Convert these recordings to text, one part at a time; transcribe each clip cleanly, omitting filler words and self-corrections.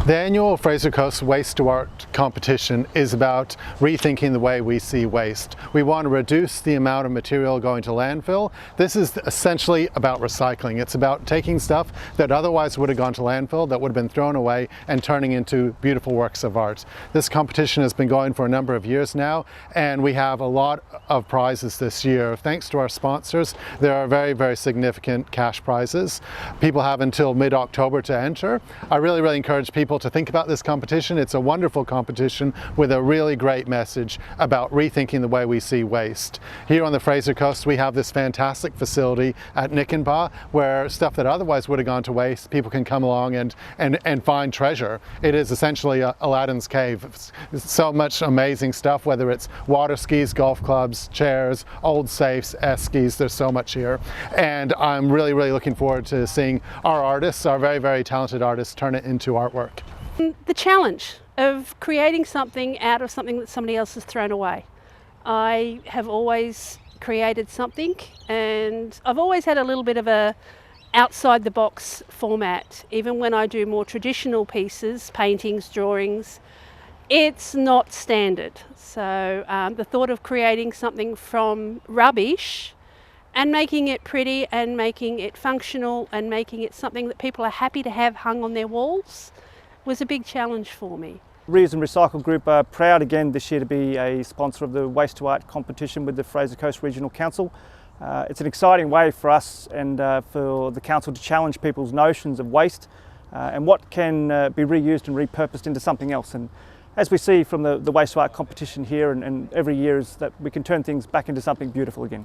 The annual Fraser Coast Waste to Art competition is about rethinking the way we see waste. We want to reduce the amount of material going to landfill. This is essentially about recycling. It's about taking stuff that otherwise would have gone to landfill, that would have been thrown away, and turning into beautiful works of art. This competition has been going for a number of years now, and we have a lot of prizes this year. Thanks to our sponsors, there are very, very significant cash prizes. People have until mid-October to enter. I really encourage people to think about this competition. It's a wonderful competition with a really great message about rethinking the way we see waste. Here on the Fraser Coast, we have this fantastic facility at Nikenbah where stuff that otherwise would have gone to waste, people can come along and find treasure. It is essentially Aladdin's cave. So much amazing stuff, whether it's water skis, golf clubs, chairs, old safes, skis, there's so much here. And I'm really looking forward to seeing our artists, our very talented artists, turn it into artwork. The challenge of creating something out of something that somebody else has thrown away. I have always created something, and I've always had a little bit of a outside the box format. Even when I do more traditional pieces, paintings, drawings, it's not standard. So the thought of creating something from rubbish and making it pretty and making it functional and making it something that people are happy to have hung on their walls was a big challenge for me. Reuse and Recycle Group are proud again this year to be a sponsor of the Waste to Art competition with the Fraser Coast Regional Council. It's an exciting way for us and for the council to challenge people's notions of waste and what can be reused and repurposed into something else. And as we see from the Waste to Art competition here and every year, is that we can turn things back into something beautiful again.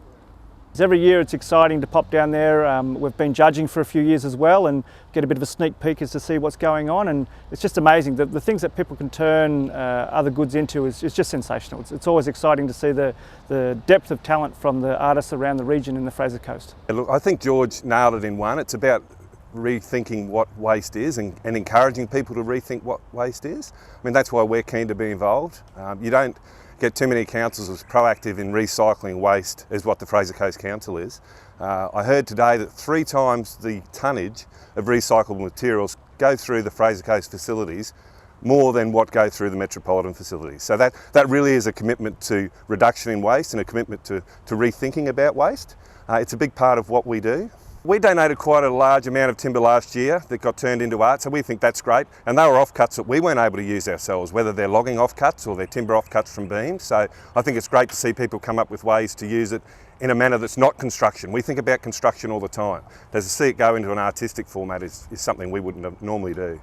Every year it's exciting to pop down there. We've been judging for a few years as well and get a bit of a sneak peek as to see what's going on, and it's just amazing. The things that people can turn other goods into is just sensational. It's always exciting to see the depth of talent from the artists around the region in the Fraser Coast. Look, I think George nailed it in one. It's about rethinking what waste is and encouraging people to rethink what waste is. I mean, that's why we're keen to be involved. You don't get too many councils as proactive in recycling waste as what the Fraser Coast Council is. I heard today that 3 times the tonnage of recyclable materials go through the Fraser Coast facilities more than what go through the metropolitan facilities. So that really is a commitment to reduction in waste and a commitment to rethinking about waste. It's a big part of what we do. We donated quite a large amount of timber last year that got turned into art, so we think that's great. And they were offcuts that we weren't able to use ourselves, whether they're logging offcuts or they're timber offcuts from beams. So I think it's great to see people come up with ways to use it in a manner that's not construction. We think about construction all the time. To see it go into an artistic format is something we wouldn't normally do.